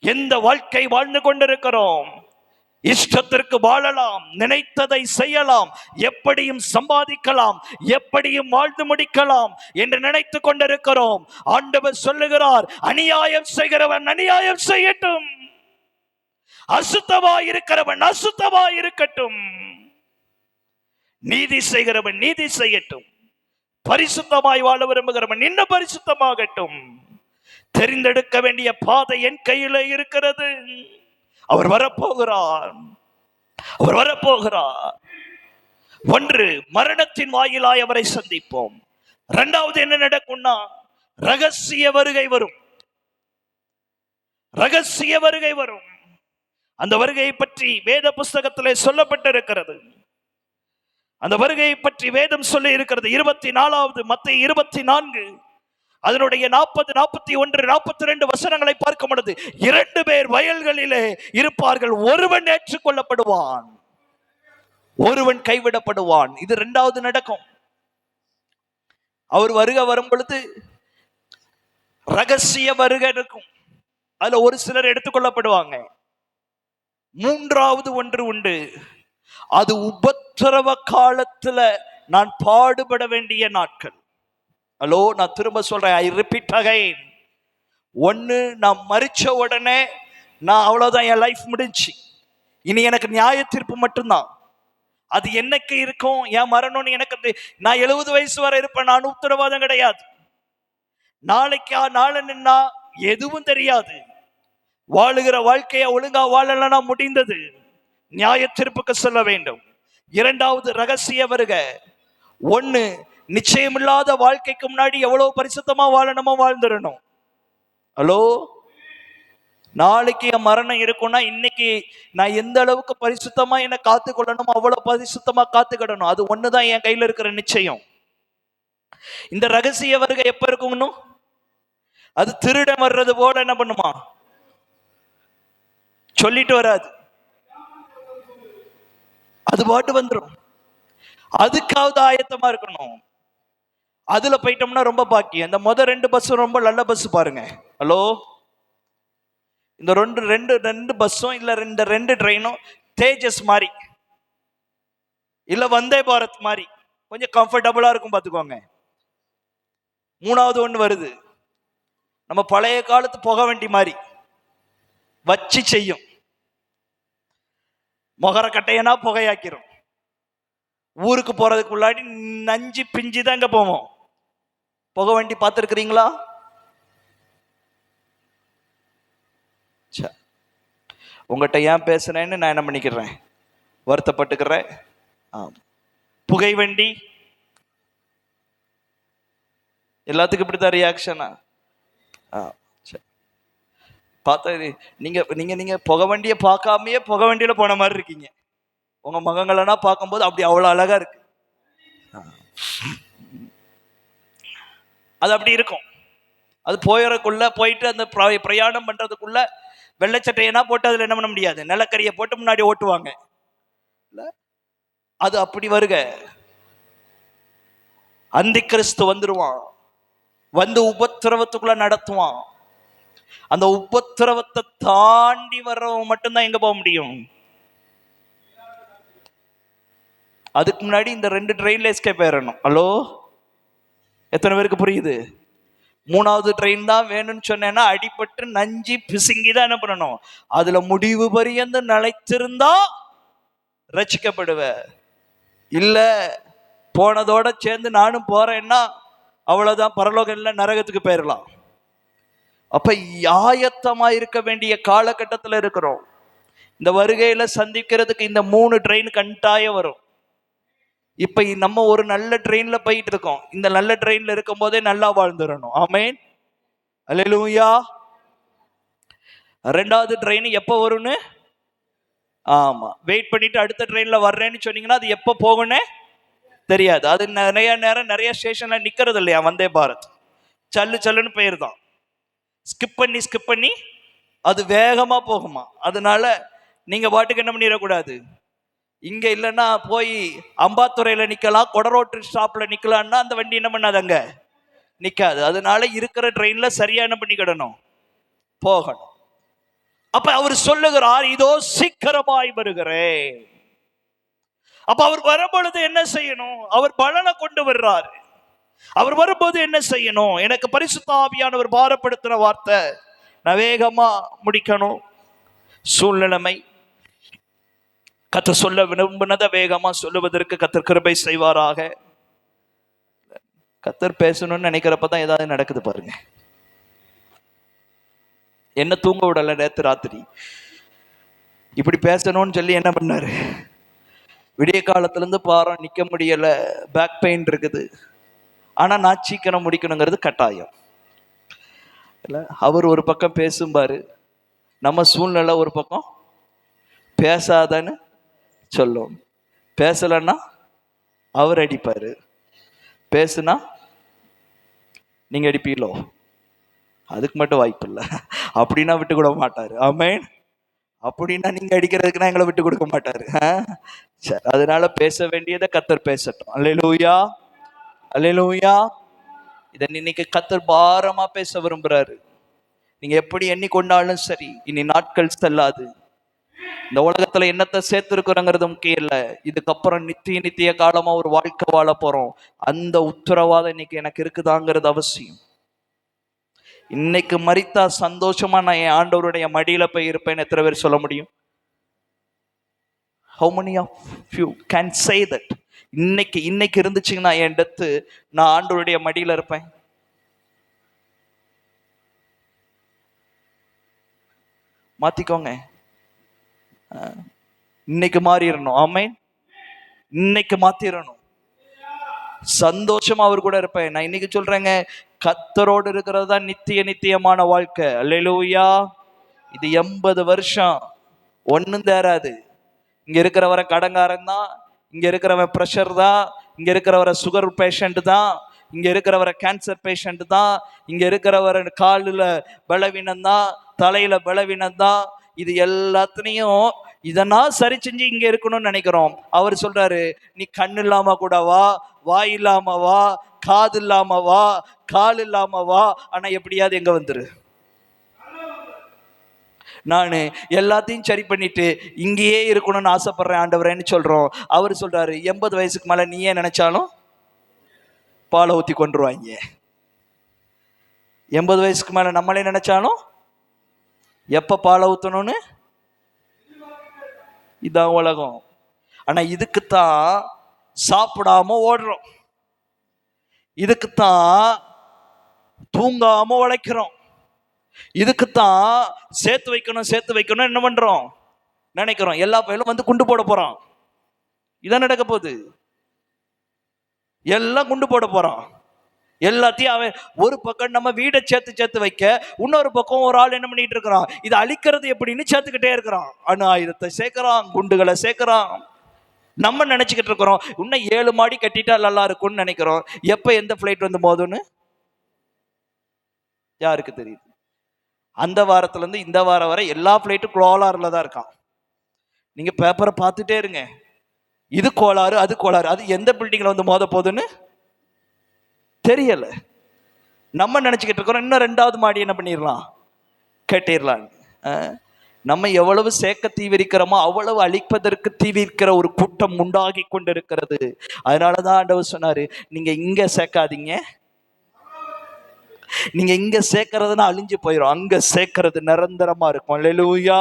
எந்த வாழ்க்கை வாழ்ந்து கொண்டிருக்கிறோம்? இஷ்டத்திற்கு வாழலாம், நினைத்ததை செய்யலாம், எப்படியும் சம்பாதிக்கலாம், எப்படியும் வாழ்ந்து முடிக்கலாம் என்று நினைத்து கொண்டிருக்கிறோம். ஆண்டவர் சொல்லுகிறார், அநியாயம் செய்கிறவன் அநியாயம் செய்யட்டும், அசுத்தமாய் இருக்கிறவன் அசுத்தமாய் இருக்கட்டும், நீதி செய்கிறவன் நீதி செய்யட்டும், பரிசுத்தமாய் வாழ விரும்புகிறவன் இன்னும் பரிசுத்தமாகட்டும். தெரிந்தெடுக்க வேண்டிய பாதை என் கையில இருக்கிறது. அவர் வரப்போகிறார், அவர் வரப்போகிறார். ஒன்று, மரணத்தின் வாயிலாய் அவரை சந்திப்போம். இரண்டாவது என்ன நடக்கும்னா, ரகசிய வருகை வரும். ரகசிய வருகை வரும். அந்த வருகையை பற்றி வேத புஸ்தகத்திலே சொல்லப்பட்டிருக்கிறது. அந்த வருகையை பற்றி வேதம் சொல்லி இருக்கிறது. 24வது மத்தேயு 24 அதனுடைய 40, 41, 42 வசனங்களை பார்க்கும் பொழுது 2 பேர் வயல்களிலே இருப்பார்கள். ஒருவன் ஏற்றுக்கொள்ளப்படுவான், ஒருவன் கைவிடப்படுவான். இது இரண்டாவது நடக்கும். அவர் வருகை வரும் பொழுது ரகசிய வருகை இருக்கும். அதுல ஒரு சிலர் எடுத்துக்கொள்ளப்படுவாங்க. மூன்றாவது ஒன்று உண்டு. அது உபத்திரவ காலத்துல நான் பாடுபட வேண்டிய நாட்கள். ஹலோ, நான் திரும்ப சொல்றேன், ஐ ரிப்பீட் அகைன். ஒன்னு, நான் மரிச்ச உடனே நான் அவ்வளவுதான், என் லைஃப் முடிஞ்சு, இனி எனக்கு நியாய தீர்ப்பு மட்டும்தான். அது என்னைக்கு இருக்கும், என் மரணம்னு எனக்கு, நான் 70 வயசு வரை இருப்பேன், நான் உத்தரவாதம் கிடையாது. நாளைக்கு நாளை நின்னா எதுவும் தெரியாது. வாழுகிற வாழ்க்கையை ஒழுங்கா வாழலனா முடிந்தது, நியாய தீர்ப்புக்கு செல்ல வேண்டும். இரண்டாவது ரகசிய வருக. ஒன்னு, நிச்சயமில்லாத வாழ்க்கைக்கு முன்னாடி எவ்வளவு பரிசுத்தமா வாழணுமோ வாழ்ந்துடணும். ஹலோ, நாளைக்கு என் மரணம் இருக்கும்னா இன்னைக்கு நான் எந்த அளவுக்கு பரிசுத்தமா என்ன காத்துக்கொள்ளணுமோ அவ்வளவு பரிசுத்தமா காத்துக்கிடணும். அது ஒண்ணுதான் என் கையில இருக்கிற நிச்சயம். இந்த ரகசிய வருகை எப்ப இருக்கணும்? அது திருடன் வர்றது போல என்ன பண்ணுமா, சொல்லிட்டு வராது, அது பாட்டு வந்துடும். அதுக்காவது ஆயத்தமா இருக்கணும். அதுல போயிட்டோம்னா ரொம்ப பாக்கியம். இந்த முதல் 2 பஸ் ரொம்ப நல்ல பஸ் பாருங்க. ஹலோ, இந்த ரெண்டு பஸ்ஸும் இல்ல இந்த 2 ட்ரெயினும் தேஜஸ் மாதிரி இல்ல வந்தே பாரத் மாதிரி கொஞ்சம் கம்ஃபர்டபுளா இருக்கும் பாத்துக்கோங்க. மூணாவது ஒண்ணு வருது, நம்ம பழைய காலத்து புகை வண்டி மாதிரி வச்சு செய்யும். மொகர கட்டையனா புகையாக்கிறோம். ஊருக்கு போறதுக்கு முன்னாடி நஞ்சு பிஞ்சு தான் இங்க போவோம். புகை வண்டி பார்த்துருக்கிறீங்களா? உங்கள்கிட்ட ஏன் பேசுறேன்னு நான் என்ன பண்ணிக்கிறேன், வருத்தப்பட்டுக்கிறேன். புகை வண்டி எல்லாத்துக்கும் இப்படித்தான் ரியாக்ஷனா? பார்த்தா நீங்க நீங்க நீங்க புகை வண்டியை பார்க்காமயே புகை வண்டியில போன மாதிரி இருக்கீங்க. உங்க முகங்களெல்லாம் பார்க்கும்போது அப்படி அவ்வளவு அழகா இருக்கு. அது அப்படி இருக்கும். அது போயிடக்குள்ள போயிட்டு அந்த பிரயாணம் பண்றதுக்குள்ள வெள்ளைச்சட்டையனா போட்டு அதுல என்ன பண்ண முடியாது, நிலக்கரியை போட்டு முன்னாடி ஓட்டுவாங்க. அது அப்படி வருக. அந்தி கிறிஸ்து வந்துருவான், வந்து உபத்திரவத்துக்குள்ள நடத்துவான். அந்த உபத்திரவத்தை தாண்டி வர்றவன் மட்டும்தான் எங்க போக முடியும். அதுக்கு முன்னாடி இந்த 2 ட்ரெயின்ல எஸ்கேப் ஆயிடணும். ஹலோ, எத்தனை பேருக்கு புரியுது? மூணாவது ட்ரெயின் தான் வேணும்னு சொன்னேன்னா அடிபட்டு நஞ்சி பிசுங்கி தான் என்ன பண்ணணும், அதுல முடிவு பரியந்து நிலைத்திருந்தா ரட்சிக்கப்படுவ. இல்ல போனதோட சேர்ந்து நானும் போறேன்னா அவ்வளவுதான், பரலோகம் இல்லை, நரகத்துக்கு போயிடலாம். அப்ப ஆயத்தமா இருக்க வேண்டிய காலகட்டத்தில் இருக்கிறோம். இந்த வருகையில சந்திக்கிறதுக்கு இந்த 3 ட்ரெயின் கட்டாயம் வரும். இப்ப நம்ம ஒரு நல்ல ட்ரெயின்ல போயிட்டு இருக்கோம். இந்த நல்ல ட்ரெயின்ல இருக்கும் போதே நல்லா வாழ்ந்துடணும். ஆமென், அல்லேலூயா. 2வது ட்ரெயின் எப்ப வரும்னு, ஆமா, வெயிட் பண்ணிட்டு அடுத்த ட்ரெயின்ல வர்றேன்னு சொன்னீங்கன்னா அது எப்ப போகும்னே தெரியாது. அது நிறைய நேரம் நிறைய ஸ்டேஷன்ல நிக்கிறது இல்லையா, வந்தே பாரத் சல்லு சல்லுன்னு போயிருதான். ஸ்கிப் பண்ணி அது வேகமா போகுமா. அதனால நீங்க பாட்டுக்கு என்ன பண்ணிடக்கூடாது, இங்க இல்லைன்னா போய் அம்பாத்துறையில நிக்கலாம், கொடரோட்டு ஸ்டாப்ல நிக்கலாம்னா அந்த வண்டி என்ன பண்ணாது, அங்க நிக்காது. அதனால இருக்கிற ட்ரெயின்ல சரியா என்ன பண்ணிக்கிடணும், போகணும். அப்ப அவர் சொல்லுகிறார், இதோ சீக்கிரமாய் வருகிறேன். அப்ப அவர் வரும்பொழுது என்ன செய்யணும்? அவர் பலனை கொண்டு வர்றார். அவர் வரும்போது என்ன செய்யணும்? எனக்கு பரிசுத்த ஆவியானவர் பாரப்படுத்தின வார்த்தை, நான் வேகமா முடிக்கணும். சூழ்நிலைமை கர்த்தர் சொல்ல விரும்பினதை வேகமா சொல்லுவதற்கு கர்த்தர் கிருபை செய்வாராக. கர்த்தர் பேசணும்னு நினைக்கிறப்பதான் ஏதாவது நடக்குது பாருங்க. என்ன தூங்க விடல நேற்று ராத்திரி. இப்படி பேசணும்னு சொல்லி என்ன பண்ணாரு, விடிய காலத்துல இருந்து பாரம் நிக்க முடியல, பேக் பெயின் இருக்குது. ஆனா நான் சீக்கிரம் முடிக்கணுங்கிறது கட்டாயம் இல்ல. அவர் ஒரு பக்கம் பேசும்பாரு, நம்ம சூழ்நிலை ஒரு பக்கம் பேசாதன்னு சொல்லும். பேசலன்னா அவர் அடிப்பாரு, பேசுனா நீங்க அடிப்பீங்களோ? அதுக்கு மட்டும் வாய்ப்பு இல்லை. அப்படின்னா விட்டு கொடுக்க மாட்டாரு. ஆமென். அப்படின்னா நீங்க அடிக்கிறதுக்குன்னா எங்களை விட்டு கொடுக்க மாட்டாரு. சரி, அதனால பேச வேண்டியதை கர்த்தர் பேசட்டும். அல்லேலூயா, அல்லேலூயா. இதை இன்னைக்கு கர்த்தர் பாரமா பேச விரும்புறாரு. நீங்க எப்படி எண்ணிக்கொண்டாலும் சரி, இனி நாட்கள் செல்லாது. இந்த உலகத்துல என்னத்தை சேர்த்திருக்கிறோங்கிறது முக்கியம் இல்லை. இதுக்கப்புறம் நித்திய காலமா ஒரு வாழ்க்கை வாழ போறோம். அந்த உத்தரவாதம் இன்னைக்கு எனக்கு இருக்குதாங்கிறது அவசியம். இன்னைக்கு மரித்தா சந்தோஷமா நான் என் ஆண்டவருடைய மடியில போய் இருப்பேன்னு எத்தனை பேர் சொல்ல முடியும்? How many of you can say that? இன்னைக்கு இருந்துச்சுங்கன்னா என் டெத்து, நான் ஆண்டவருடைய மடியில இருப்பேன். மாத்திக்கோங்க. இன்னைக்கு மாறிடணும். ஆமென். இன்னைக்கு மாத்திரணும். சந்தோஷமா அவர் கூட இருப்பேன். நான் இன்னைக்கு சொல்றேங்க, கர்த்தரோடு இருக்கிறது தான் நித்தியமான வாழ்க்கை. அல்லேலூயா. இது 80 வருஷம் ஒன்னும் தேராது. இங்க இருக்கிறவரை கடங்காரன் தான், இங்க இருக்கிறவன் ப்ரெஷர் தான், இங்க இருக்கிறவரை சுகர் பேஷண்ட் தான், இங்க இருக்கிறவரை கேன்சர் பேஷண்ட் தான், இங்க இருக்கிறவரை காலில் பலவீனம் தான், தலையில பலவீனம் தான். இது எல்லாத்தையும் இதெல்லாம் சரி செஞ்சு இங்க இருக்கணும்னு நினைக்கிறோம். அவர் சொல்றாரு, நீ கண் இல்லாம கூட வா, வாய் இல்லாம வா, காது இல்லாம வா, கால் இல்லாம வா, ஆனா எப்படியாவது எங்க வந்துரு. நான் எல்லாத்தையும் சரி பண்ணிட்டு இங்கேயே இருக்கணும்னு ஆசைப்படுறேன் ஆண்டவரேன்னு சொல்றோம். அவர் சொல்றாரு, 80 வயசுக்கு மேல நீயே நினைச்சாலும் பாலை ஊத்தி கொண்டுருவாங்க. 80 வயசுக்கு மேல நம்மளே நினைச்சாலும் எப்ப பாலை ஊத்தணும்னு, இதான் உலகம். ஆனா இதுக்குத்தான் சாப்பிடாம ஓடுறோம், இதுக்குத்தான் தூங்காம உழைக்கிறோம், இதுக்குத்தான் சேர்த்து வைக்கணும் என்ன பண்றோம் நினைக்கிறோம். எல்லா பயிலும் வந்து குண்டு போட போறான். இதான் நடக்க போகுது. எல்லாம் குண்டு போட போறான். எல்லாத்தையும் அவன் ஒரு பக்கம் நம்ம வீடை சேர்த்து வைக்க, இன்னொரு பக்கம் ஒரு ஆள் என்ன பண்ணிட்டு இருக்கிறான், இதை அழிக்கிறது எப்படின்னு சேர்த்துக்கிட்டே இருக்கிறான். அணு ஆயுதத்தை சேர்க்கிறான், குண்டுகளை சேர்க்கிறான். நம்ம நினைச்சுக்கிட்டு இருக்கிறோம் இன்னும் 7 மாடி கட்டிட்டா நல்லா இருக்கும்னு நினைக்கிறோம். எப்ப எந்த பிளைட் வந்து மோதுன்னு யாருக்கு தெரியுது? அந்த வாரத்துல இருந்து இந்த வாரம் வரை எல்லா பிளைட்டும் கோளாறுல தான் இருக்கான். நீங்க பேப்பரை பார்த்துட்டே இருங்க, இது கோளாறு அது கோளாறு, அது எந்த பில்டிங்ல வந்து மோத போகுதுன்னு தெரியல. நம்ம நினைச்சுக்கிட்டு இருக்கிறோம் இன்னும் 2வது மாடி என்ன பண்ணிடலாம், கட்டிடலாம். நம்ம எவ்வளவு சேர்க்க தீவிரிக்கிறோமோ அவ்வளவு அழிப்பதற்கு தீவிரிக்கிற ஒரு கூட்டம் உண்டாகி கொண்டிருக்கிறது. அதனாலதான் ஆண்டவர் சொன்னாரு, நீங்க இங்க சேர்க்காதீங்க, நீங்க இங்க சேர்க்கறதுன்னா அழிஞ்சு போயிடும், அங்க சேர்க்கறது நிரந்தரமா இருக்கும். அல்லேலூயா.